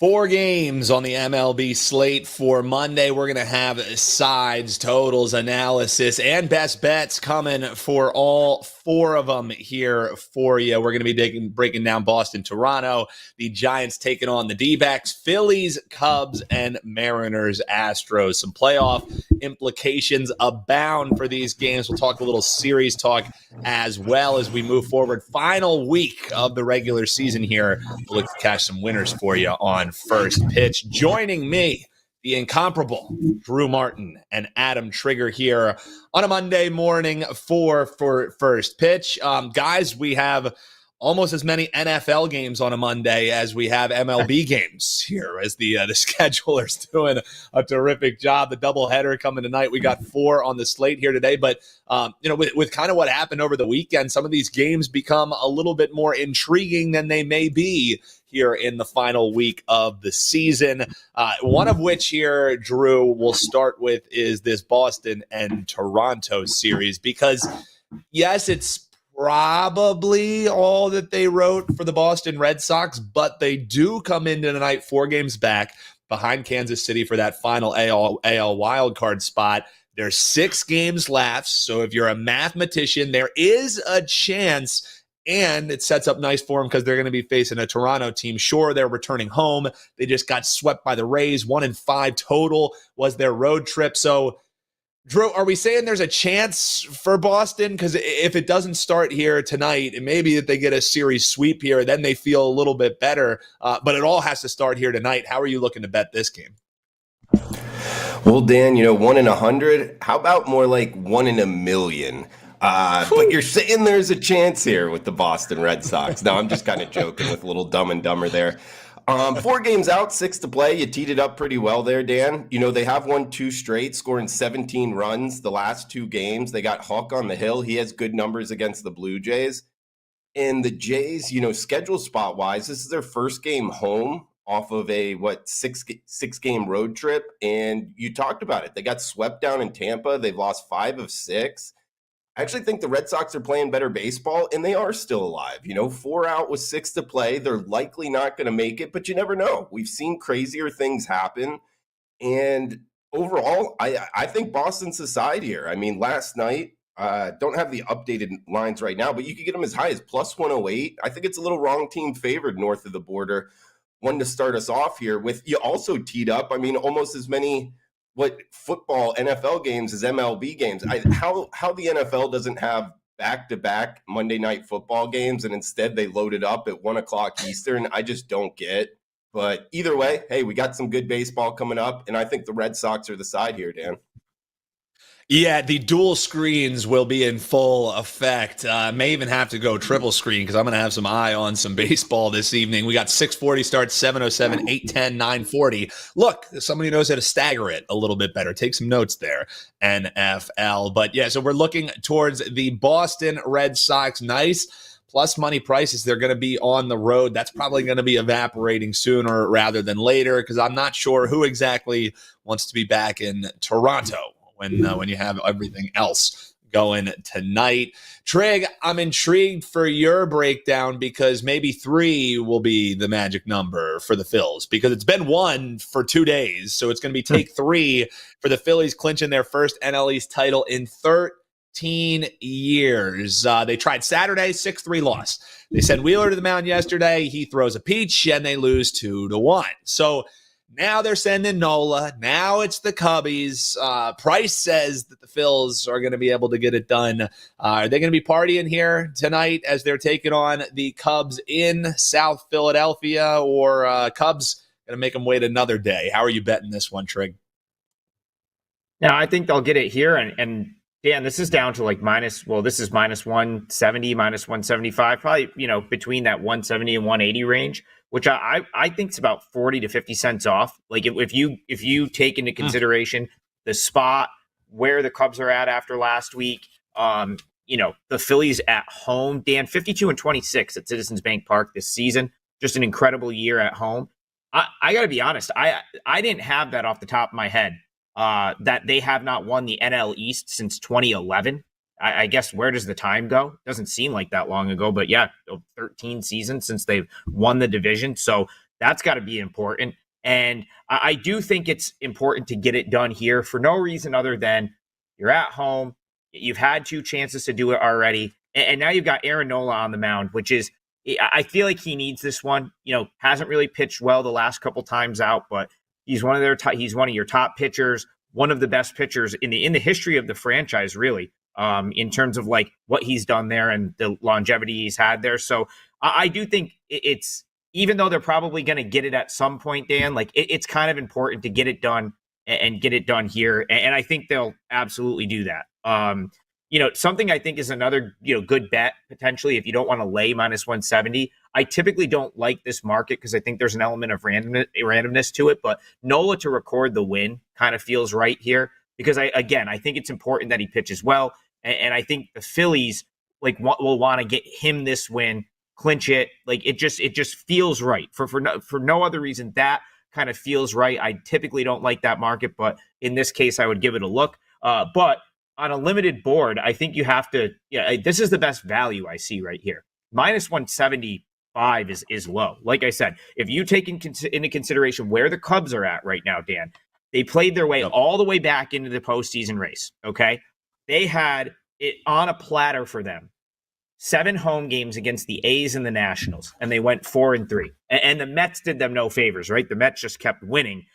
Four games on the MLB slate for Monday. We're going to have sides, totals, analysis, and best bets coming for all four of them here for you. We're going to be breaking down Boston, Toronto, the Giants taking on the D-backs, Phillies, Cubs, and Mariners, Astros. Some playoff implications abound for these games. We'll talk a little series talk as well as we move forward. Final week of the regular season here. We'll look to cash some winners for you on First Pitch. Joining me, the incomparable Drew Martin and Adam Trigger here on a Monday morning for First Pitch. Guys, we have almost as many NFL games on a Monday as we have MLB games here, as the scheduler's doing a terrific job. The doubleheader coming tonight. We got four on the slate here today, but with kind of what happened over the weekend, some of these games become a little bit more intriguing than they may be here in the final week of the season. One of which here, Drew, we'll start with is this Boston and Toronto series, because yes, it's probably all that they wrote for the Boston Red Sox, but they do come into tonight 4 games back behind Kansas City for that final AL wildcard spot. There's 6 games left, so if you're a mathematician, there is a chance, and it sets up nice for them because they're going to be facing a Toronto team. Sure, they're returning home. They just got swept by the Rays. 1-5 total was their road trip. So, Drew, are we saying there's a chance for Boston? Because if it doesn't start here tonight, and maybe if they get a series sweep here, then they feel a little bit better. But it all has to start here tonight. How are you looking to bet this game? Well, Dan, 1 in 100. How about more like 1 in a million? But you're saying there's a chance here with the Boston Red Sox. No, I'm just kind of joking with a little Dumb and Dumber there. 4 games out, 6 to play. You teed it up pretty well there, Dan. They have won 2 straight, scoring 17 runs the last 2 games. They got Hawk on the hill. He has good numbers against the Blue Jays. And the Jays, schedule spot-wise, this is their first game home off of a, 6-game road trip. And you talked about it. They got swept down in Tampa. They've lost 5 of 6. I actually think the Red Sox are playing better baseball, and they are still alive. 4 out with 6 to play. They're likely not going to make it, but you never know. We've seen crazier things happen. And overall, I think Boston's the side here. I mean, last night, don't have the updated lines right now, but you could get them as high as plus 108. I think it's a little wrong team favored north of the border. One to start us off here with, you also teed up, almost as many football NFL games as MLB games. How the NFL doesn't have back-to-back Monday night football games and instead they load it up at 1 o'clock Eastern, I just don't get. But either way, hey, we got some good baseball coming up, and I think the Red Sox are the side here, Dan. Yeah, the dual screens will be in full effect. May even have to go triple screen because I'm going to have some eye on some baseball this evening. We got 6:40 starts, 7:07, 8:10, 9:40. Look, somebody knows how to stagger it a little bit better. Take some notes there, NFL. But yeah, so we're looking towards the Boston Red Sox. Nice plus money prices. They're going to be on the road. That's probably going to be evaporating sooner rather than later because I'm not sure who exactly wants to be back in Toronto when you have everything else going tonight. Trig, I'm intrigued for your breakdown because maybe 3 will be the magic number for the Phils because it's been 1 for 2 days. So it's going to be take 3 for the Phillies clinching their first NL East title in 13 years. They tried Saturday, 6-3 loss. They sent Wheeler to the mound yesterday. He throws a peach and they lose 2-1. So now they're sending Nola. Now it's the Cubbies. Price says that the Phils are going to be able to get it done. Are they going to be partying here tonight as they're taking on the Cubs in South Philadelphia, or Cubs going to make them wait another day? How are you betting this one, Trig? Now, I think they'll get it here. And Dan, this is down to this is minus 170, minus 175, probably, between that 170 and 180 range, which I think is about 40 to 50 cents off. Like if you take into consideration the spot where the Cubs are at after last week, the Phillies at home, Dan, 52-26 at Citizens Bank Park this season, just an incredible year at home. I got to be honest, I didn't have that off the top of my head, that they have not won the NL East since 2011. I guess, where does the time go? Doesn't seem like that long ago, but yeah, 13 seasons since they've won the division. So That's got to be important. And I do think it's important to get it done here for no reason other than you're at home. You've had 2 chances to do it already. And now you've got Aaron Nola on the mound, which is, I feel like he needs this one. Hasn't really pitched well the last couple times out, but he's one of he's one of your top pitchers, one of the best pitchers in the history of the franchise, really, in terms of like what he's done there and the longevity he's had there. So I do think it's, even though they're probably going to get it at some point, Dan, like it's kind of important to get it done and get it done here. And I think they'll absolutely do that. Something I think is another, good bet potentially if you don't want to lay minus 170. I typically don't like this market because I think there's an element of randomness to it, but Nola to record the win kind of feels right here because I think it's important that he pitches well. And I think the Phillies will want to get him this win, clinch it. Like it just feels right for no other reason. That kind of feels right. I typically don't like that market, but in this case, I would give it a look. But on a limited board, I think you have to. Yeah, this is the best value I see right here. Minus 175 is low. Like I said, if you take into consideration where the Cubs are at right now, Dan, they played their way all the way back into the postseason race. Okay, they had it on a platter for them. 7 home games against the A's and the Nationals, and they went 4-3. And the Mets did them no favors, right? The Mets just kept winning.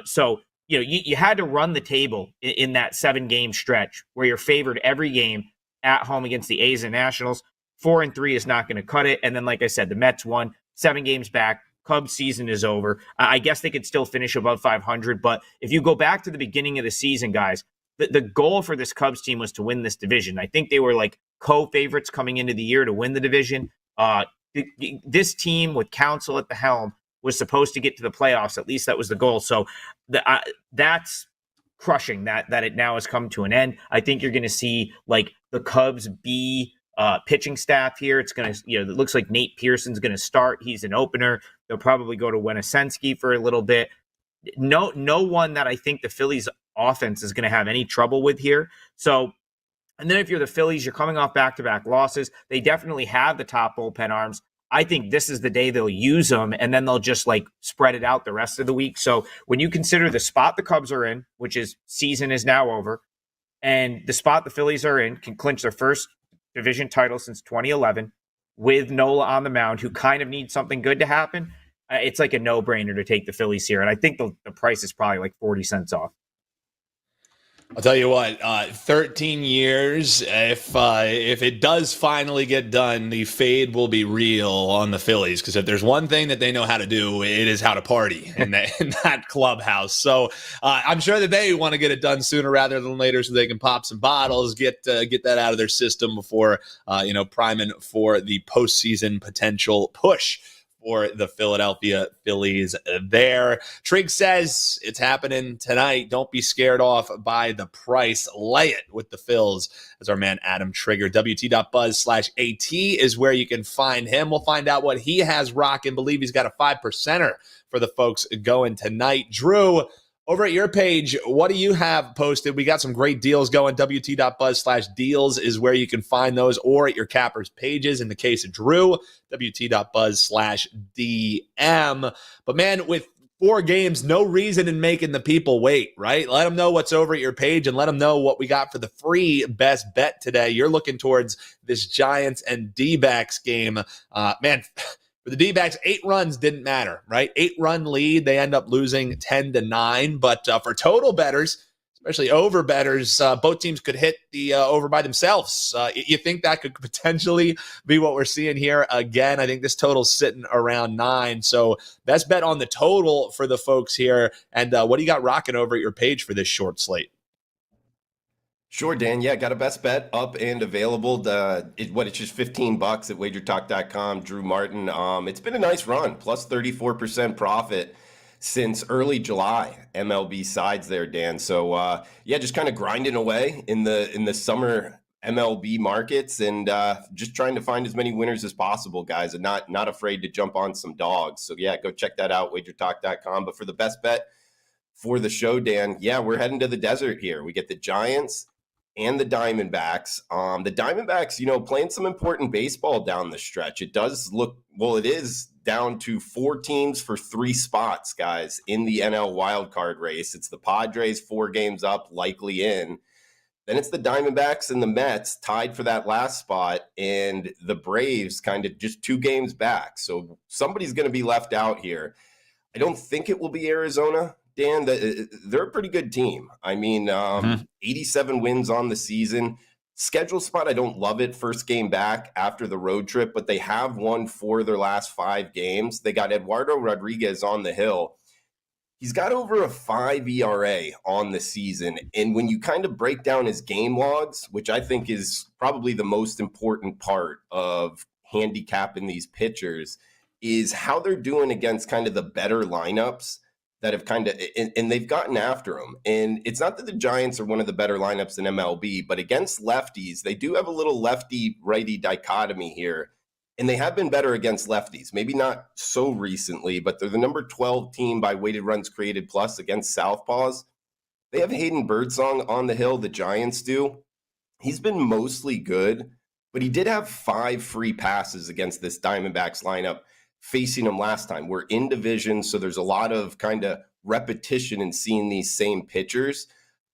So you had to run the table in that 7-game stretch where you're favored every game at home against the A's and Nationals. 4-3 is not going to cut it. And then, like I said, the Mets won 7 games back. Cubs season is over. I guess they could still finish above 500. But if you go back to the beginning of the season, guys, the goal for this Cubs team was to win this division. I think they were like co-favorites coming into the year to win the division. This team with Counsell at the helm was supposed to get to the playoffs. At least that was the goal. So that's crushing that it now has come to an end. I think you're going to see like the Cubs B pitching staff here. It's going to, it looks like Nate Pearson's going to start. He's an opener. They'll probably go to Wenisensky for a little bit. No one that I think the Phillies offense is going to have any trouble with here. So, and then if you're the Phillies, you're coming off back-to-back losses. They definitely have the top bullpen arms. I think this is the day they'll use them, and then they'll just like spread it out the rest of the week. So when you consider the spot the Cubs are in, which is season is now over, and the spot the Phillies are in can clinch their first division title since 2011 with Nola on the mound, who kind of needs something good to happen. It's like a no-brainer to take the Phillies here, and I think the price is probably like 40 cents off. I'll tell you what, 13 years, if it does finally get done, the fade will be real on the Phillies, because if there's one thing that they know how to do, it is how to party in that clubhouse. So I'm sure that they want to get it done sooner rather than later so they can pop some bottles, get that out of their system before, priming for the postseason potential push for the Philadelphia Phillies there. Trig says it's happening tonight. Don't be scared off by the price. Lay it with the Phils, as our man Adam Trigger. WT.buzz/AT is where you can find him. We'll find out what he has rocking. Believe he's got a 5%er for the folks going tonight. Drew, over at your page, what do you have posted? We got some great deals going. WT.buzz/deals is where you can find those, or at your cappers pages. In the case of Drew, WT.buzz/DM. But man, with 4 games, no reason in making the people wait, right? Let them know what's over at your page and let them know what we got for the free best bet today. You're looking towards this Giants and D-backs game. Man, for the D-backs, 8 runs didn't matter, right? 8-run lead, they end up losing 10-9. But for total bettors, especially over bettors, both teams could hit the over by themselves. You think that could potentially be what we're seeing here again? I think this total's sitting around 9. So best bet on the total for the folks here. And what do you got rocking over at your page for this short slate? Sure, Dan. Yeah, got a best bet up and available. It's just $15 at WagerTalk.com. Drew Martin. It's been a nice run, plus 34% profit since early July. MLB sides there, Dan. So just kind of grinding away in the summer MLB markets and just trying to find as many winners as possible, guys, and not afraid to jump on some dogs. So yeah, go check that out, WagerTalk.com. But for the best bet for the show, Dan, we're heading to the desert here. We get the Giants and the Diamondbacks. The Diamondbacks, playing some important baseball down the stretch. It does look, it is down to 4 teams for 3 spots, guys, in the NL wildcard race. It's the Padres 4 games up, likely in. Then it's the Diamondbacks and the Mets tied for that last spot, and the Braves kind of just 2 games back. So somebody's going to be left out here. I don't think it will be Arizona, Dan. They're a pretty good team. I mean, 87 wins on the season. Schedule spot, I don't love it. First game back after the road trip, but they have won 4 of their last 5 games. They got Eduardo Rodriguez on the hill. He's got over a 5 ERA on the season. And when you kind of break down his game logs, which I think is probably the most important part of handicapping these pitchers, is how they're doing against kind of the better lineups that have kind of, and they've gotten after them. And it's not that the Giants are one of the better lineups in MLB, but against lefties, they do have a little lefty-righty dichotomy here. And they have been better against lefties. Maybe not so recently, but they're the number 12 team by weighted runs created plus against southpaws. They have Hayden Birdsong on the hill, the Giants do. He's been mostly good, but he did have 5 free passes against this Diamondbacks lineup facing them last time. We're in division, so there's a lot of kind of repetition in seeing these same pitchers.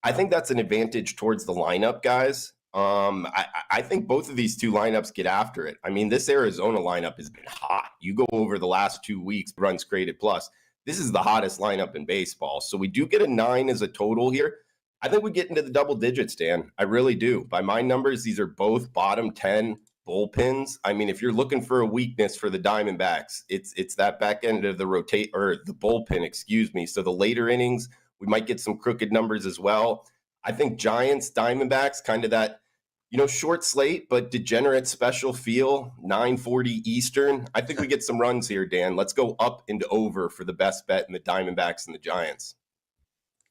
I think that's an advantage towards the lineup, guys. I think both of these 2 lineups get after it. I mean, this Arizona lineup has been hot. You go over the last 2 weeks, runs created plus. This is the hottest lineup in baseball. So we do get a 9 as a total here. I think we get into the double digits, Dan. I really do. By my numbers, these are both bottom 10 bullpens. I mean, if you're looking for a weakness for the Diamondbacks, it's that back end of the the bullpen, excuse me. So the later innings, we might get some crooked numbers as well. I think Giants, Diamondbacks, kind of that, short slate, but degenerate special feel, 9:40 Eastern. I think we get some runs here, Dan. Let's go up and over for the best bet in the Diamondbacks and the Giants.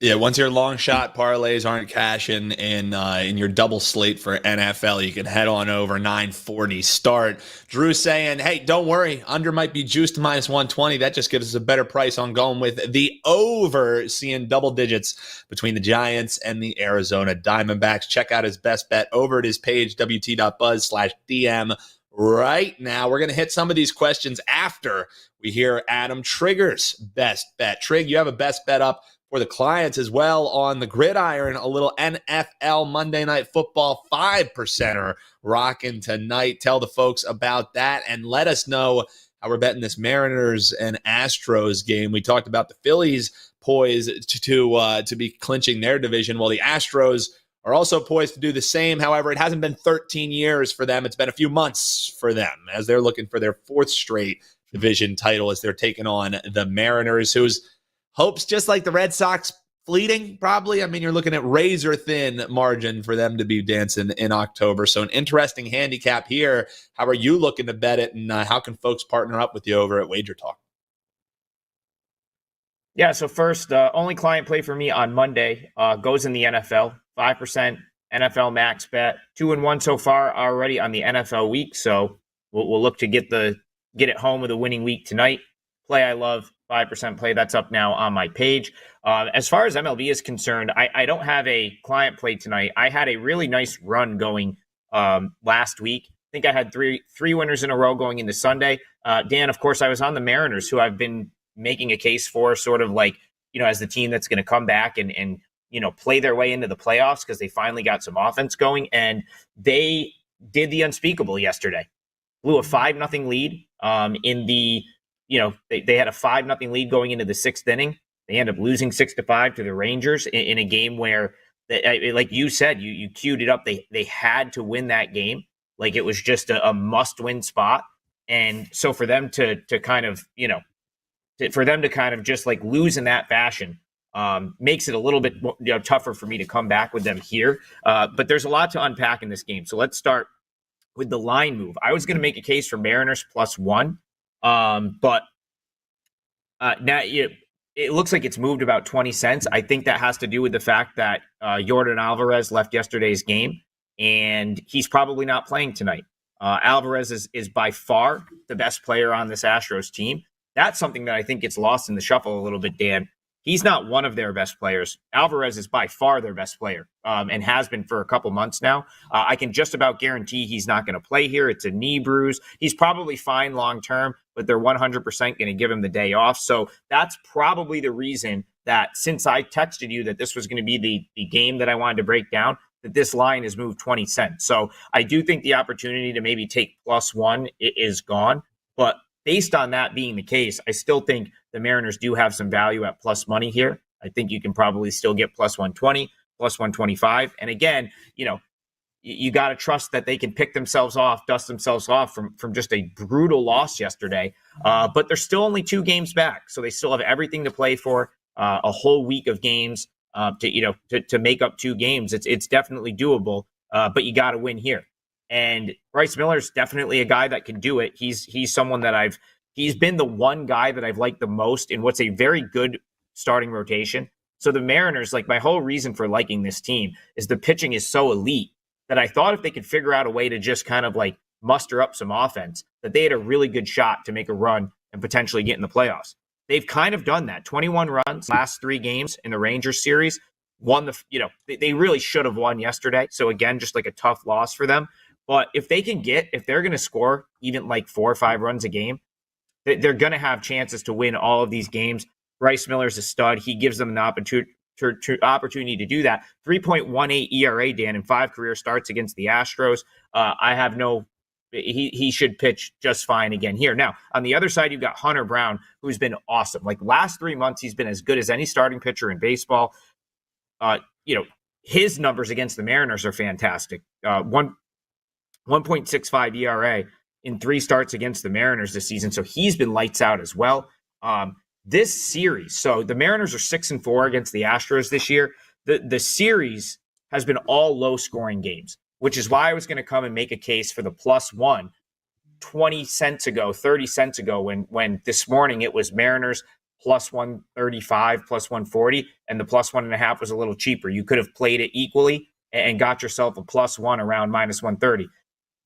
Yeah, once your long shot parlays aren't cashing in your double slate for NFL, you can head on over 9:40 start. Drew saying, hey, don't worry, under might be juiced to -120. That just gives us a better price on going with the over, seeing double digits between the Giants and the Arizona Diamondbacks. Check out his best bet over at his page, wt.buzz/DM. Right now, we're going to hit some of these questions after we hear Adam Trigger's best bet. Trig, you have a best bet up for the clients as well on the gridiron, a little NFL Monday Night Football 5%er rocking tonight. Tell the folks about that and let us know how we're betting this Mariners and Astros game. We talked about the Phillies poised to be clinching their division, while the Astros are also poised to do the same. However, it hasn't been 13 years for them. It's been a few months for them as they're looking for their 4th straight division title as they're taking on the Mariners, whose hopes, just like the Red Sox, fleeting, probably. I mean, you're looking at razor-thin margin for them to be dancing in October. So an interesting handicap here. How are you looking to bet it, and how can folks partner up with you over at WagerTalk? Yeah, so first, only client play for me on Monday goes in the NFL. 5% NFL max bet. 2-1 so far already on the NFL week. So we'll look to get it home with a winning week tonight. Play I love. 5% play. That's up now on my page. As far as MLB is concerned, I don't have a client play tonight. I had a really nice run going last week. I think I had three winners in a row going into Sunday. Dan, of course, I was on the Mariners, who I've been making a case for sort of like, as the team that's going to come back and play their way into the playoffs because they finally got some offense going. And they did the unspeakable yesterday. Blew a 5-0 lead in the they had a 5-0 lead going into the 6th inning. They end up losing 6-5 to the Rangers in a game where, like you said, you queued it up. They had to win that game. Like it was just a must-win spot. And so for them to kind of, just like lose in that fashion makes it a little bit tougher for me to come back with them here. But there's a lot to unpack in this game. So let's start with the line move. I was going to make a case for Mariners +1. But now it looks like it's moved about 20 cents. I think that has to do with the fact that Yordan Alvarez left yesterday's game, and he's probably not playing tonight. Alvarez is by far the best player on this Astros team. That's something that I think gets lost in the shuffle a little bit, Dan. He's not one of their best players. Alvarez is by far their best player, and has been for a couple months now. I can just about guarantee he's not going to play here. It's a knee bruise. He's probably fine long term, but they're 100% going to give him the day off. So that's probably the reason that, since I texted you that this was going to be the game that I wanted to break down, that this line has moved 20 cents. So I do think the opportunity to maybe take +1 is gone. But based on that being the case, I still think the Mariners do have some value at plus money here. I think you can probably still get +120, +125. And again, you got to trust that they can pick themselves off, dust themselves off from just a brutal loss yesterday. But they're still only 2 games back. So they still have everything to play for, a whole week of games to make up 2 games. It's definitely doable, but you got to win here. And Bryce Miller's definitely a guy that can do it. He's someone that he's been the one guy that I've liked the most in what's a very good starting rotation. So the Mariners, like, my whole reason for liking this team is the pitching is so elite that I thought if they could figure out a way to just kind of like muster up some offense, that they had a really good shot to make a run and potentially get in the playoffs. They've kind of done that. 21 runs last 3 games in the Rangers series. They really should have won yesterday. So again, just like a tough loss for them. But if they're going to score even like 4 or 5 runs a game, they're going to have chances to win all of these games. Bryce Miller's a stud. He gives them an opportunity to do that. 3.18 ERA, Dan, in 5 career starts against the Astros. He should pitch just fine again here. Now, on the other side, you've got Hunter Brown, who's been awesome. Like, last 3 months, he's been as good as any starting pitcher in baseball. His numbers against the Mariners are fantastic. 1.65 ERA in 3 starts against the Mariners this season. So he's been lights out as well. This series, so the Mariners are 6-4 against the Astros this year. The series has been all low scoring games, which is why I was going to come and make a case for the +1 20 cents ago, 30 cents ago, when this morning it was Mariners +135, +140, and the +1.5 was a little cheaper. You could have played it equally and got yourself a +1 around -130.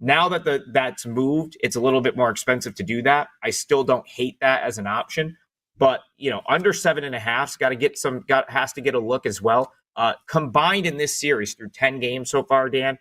Now that that's moved, it's a little bit more expensive to do that. I still don't hate that as an option, but under 7.5 has to get a look as well. Combined in this series through 10 games so far, Dan,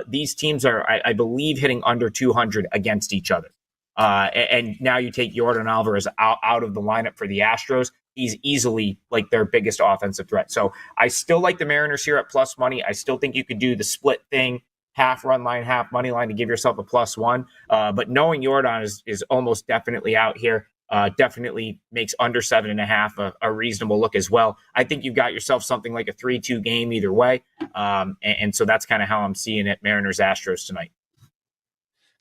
these teams are, I believe, hitting under 200 against each other. And now you take Yordan Alvarez out of the lineup for the Astros. He's easily like their biggest offensive threat. So I still like the Mariners here at plus money. I still think you could do the split thing, half run line, half money line, to give yourself a +1. But knowing Yordan is almost definitely out here, definitely makes under 7.5 a reasonable look as well. I think you've got yourself something like a 3-2 game either way. And so that's kind of how I'm seeing it, Mariners Astros tonight.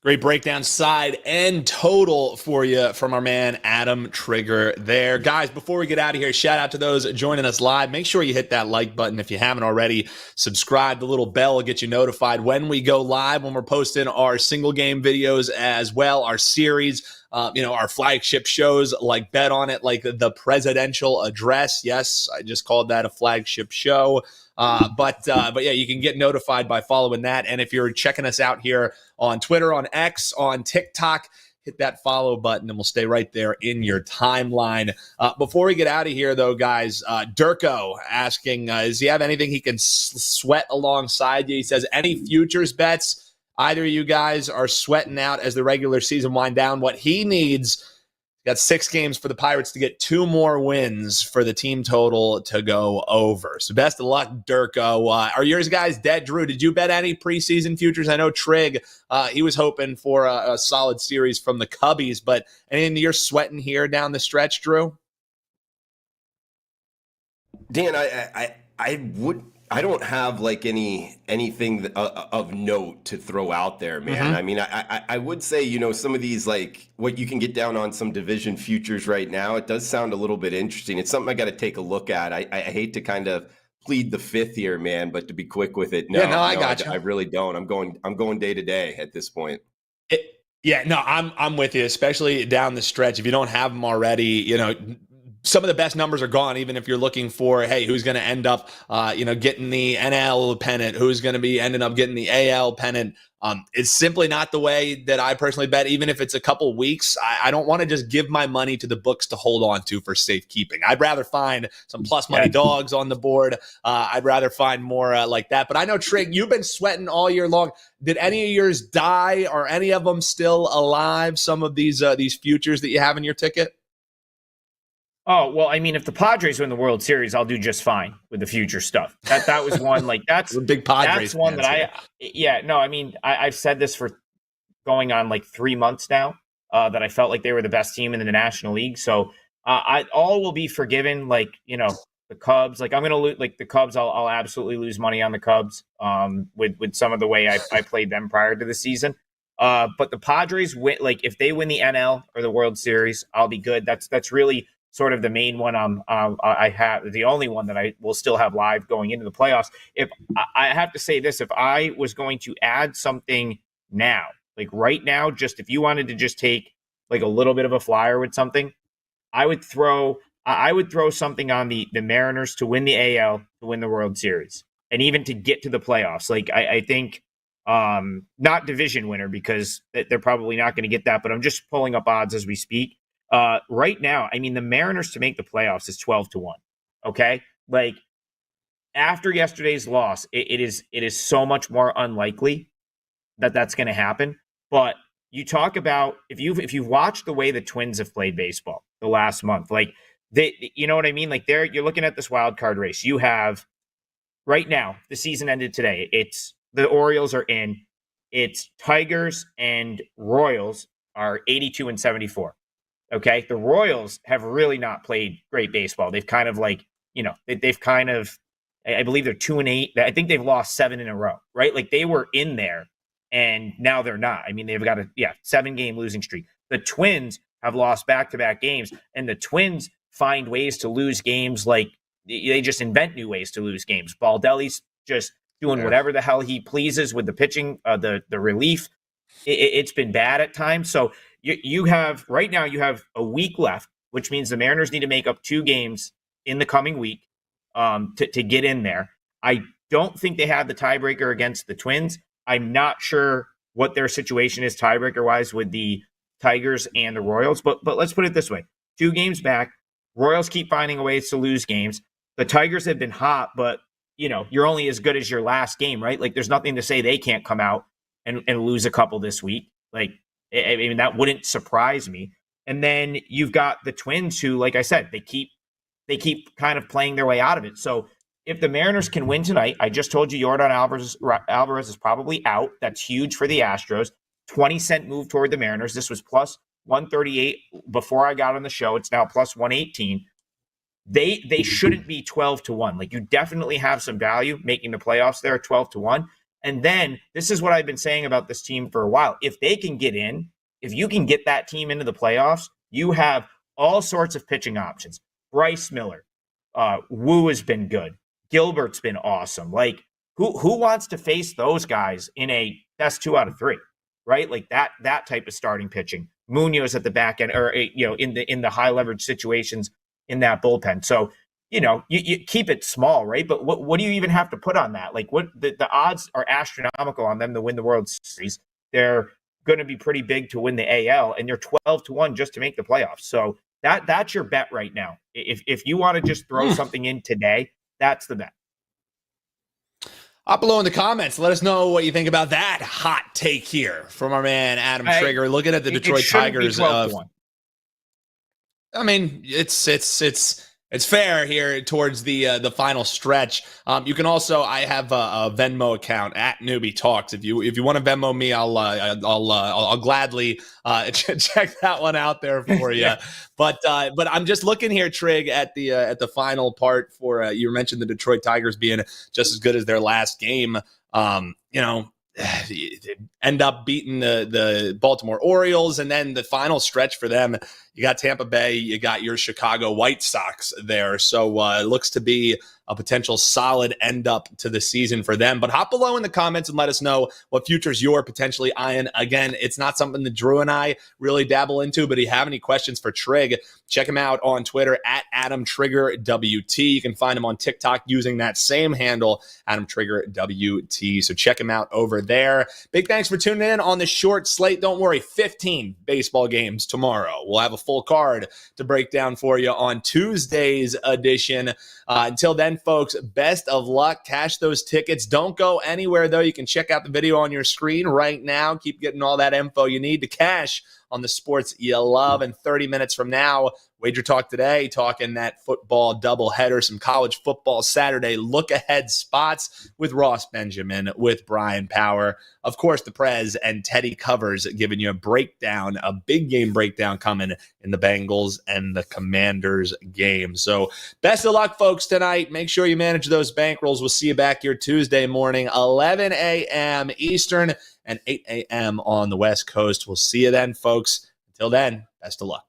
Great breakdown, side and total for you from our man Adam Trigger there. Guys, before we get out of here, shout out to those joining us live. Make sure you hit that like button if you haven't already. Subscribe. The little bell will get you notified when we go live, when we're posting our single game videos as well, our series, our flagship shows like Bet On It, like the presidential address. Yes, I just called that a flagship show. But yeah, you can get notified by following that. And if you're checking us out here on Twitter, on X, on TikTok, hit that follow button and we'll stay right there in your timeline. Before we get out of here, though, guys, Durko asking, does he have anything he can sweat alongside you? He says, any futures bets either of you guys are sweating out as the regular season wind down? What he needs, got 6 games for the Pirates to get 2 more wins for the team total to go over. So best of luck, Durko. Are yours guys dead? Drew, did you bet any preseason futures? I know Trig, he was hoping for a solid series from the Cubbies, but anything you're sweating here down the stretch, Drew? Dan, I don't have like anything of note to throw out there, man. Mm-hmm. I mean, I would say, some of these, like what you can get down on some division futures right now, it does sound a little bit interesting. It's something I got to take a look at. I hate to kind of plead the fifth here, man, but to be quick with it, I got you. I really don't. I'm going day to day at this point. I'm with you, especially down the stretch. If you don't have them already, some of the best numbers are gone, even if you're looking for, hey, who's going to end up, getting the NL pennant, who's going to be ending up getting the AL pennant. It's simply not the way that I personally bet. Even if it's a couple weeks, I don't want to just give my money to the books to hold on to for safekeeping. I'd rather find some plus money dogs on the board. I'd rather find more like that. But I know, Trig, you've been sweating all year long. Did any of yours die? Are any of them still alive? Some of these futures that you have in your ticket? Oh, well, I mean, if the Padres win the World Series, I'll do just fine with the future stuff. That was one, like, that's a big Padres. That's one that I've said this for going on 3 months now, that I felt like they were the best team in the National League. So all will be forgiven. The Cubs, I'm going to lose, the Cubs. I'll absolutely lose money on the Cubs, with some of the way I played them prior to the season. But the Padres win, if they win the NL or the World Series, I'll be good. That's really sort of the main one I have, the only one that I will still have live going into the playoffs. If I have to say this, if I was going to add something now, right now, just if you wanted to just take a little bit of a flyer with something, I would throw something on the Mariners to win the AL, to win the World Series, and even to get to the playoffs. I think not division winner, because they're probably not going to get that, but I'm just pulling up odds as we speak. Right now, I mean, the Mariners to make the playoffs is 12-1. Okay. After yesterday's loss, it is so much more unlikely that that's going to happen. But you talk about, if you've watched the way the Twins have played baseball the last month, you know what I mean? You're looking at this wild card race. You have right now, the season ended today. It's the Orioles are in, it's Tigers and Royals are 82-74. Okay, the Royals have really not played great baseball. They've kind of they've kind of, I believe they're 2-8. I think they've lost 7 in a row, right? They were in there and now they're not. I mean, they've got a 7-game losing streak. The Twins have lost back-to-back games, and the Twins find ways to lose games. They just invent new ways to lose games. Baldelli's just doing whatever the hell he pleases with the pitching, the relief. It's been bad at times. So you have a week left, which means the Mariners need to make up 2 games in the coming week to get in there. I don't think they have the tiebreaker against the Twins. I'm not sure what their situation is tiebreaker-wise with the Tigers and the Royals, but let's put it this way. 2 games back, Royals keep finding ways to lose games. The Tigers have been hot, but you're only as good as your last game, right? There's nothing to say they can't come out and lose a couple this week. I mean, that wouldn't surprise me. And then you've got the Twins who, like I said, they keep kind of playing their way out of it. So if the Mariners can win tonight, I just told you Yordan Alvarez is probably out. That's huge for the Astros. 20-cent move toward the Mariners. This was plus 138 before I got on the show. It's now plus 118. They shouldn't be 12-1. You definitely have some value making the playoffs there, 12-1. And then this is what I've been saying about this team for a while. If they can get in, if you can get that team into the playoffs, you have all sorts of pitching options. Bryce Miller, Wu has been good. Gilbert's been awesome. Who wants to face those guys in a best 2 out of 3, right? That type of starting pitching. Munoz at the back end, or in the high leverage situations in that bullpen. So you keep it small, right? But what do you even have to put on that? What the odds are astronomical on them to win the World Series. They're going to be pretty big to win the AL, and they're 12-1 just to make the playoffs. So that's your bet right now. If you want to just throw something in today, that's the bet. Up below in the comments, let us know what you think about that hot take here from our man Adam Trigger. Looking at the Detroit Tigers. I mean, it's fair here towards the final stretch. You can also, I have a Venmo account at Newbie Talks. If you want to Venmo me, I'll gladly check that one out there for you. But I'm just looking here, Trig, at the final part for you mentioned the Detroit Tigers being just as good as their last game. End up beating the Baltimore Orioles, and then the final stretch for them, you got Tampa Bay, you got your Chicago White Sox there. So it looks to be a potential solid end up to the season for them. But hop below in the comments and let us know what futures you're potentially eyeing. Again, it's not something that Drew and I really dabble into, but if you have any questions for Trig, check him out on Twitter at AdamTriggerWT. You can find him on TikTok using that same handle, AdamTriggerWT. So check him out over there. Big thanks for tuning in on the short slate. Don't worry, 15 baseball games tomorrow. We'll have a full card to break down for you on Tuesday's edition. Until then, folks, best of luck. Cash those tickets. Don't go anywhere, though. You can check out the video on your screen right now. Keep getting all that info you need to cash on the sports you love. And 30 minutes from now, Wager Talk today, talking that football doubleheader, some college football Saturday look-ahead spots with Ross Benjamin, with Brian Power. Of course, the Prez and Teddy Covers giving you a breakdown, a big game breakdown coming in the Bengals and the Commanders game. So best of luck, folks, tonight. Make sure you manage those bankrolls. We'll see you back here Tuesday morning, 11 a.m. Eastern and 8 a.m. on the West Coast. We'll see you then, folks. Until then, best of luck.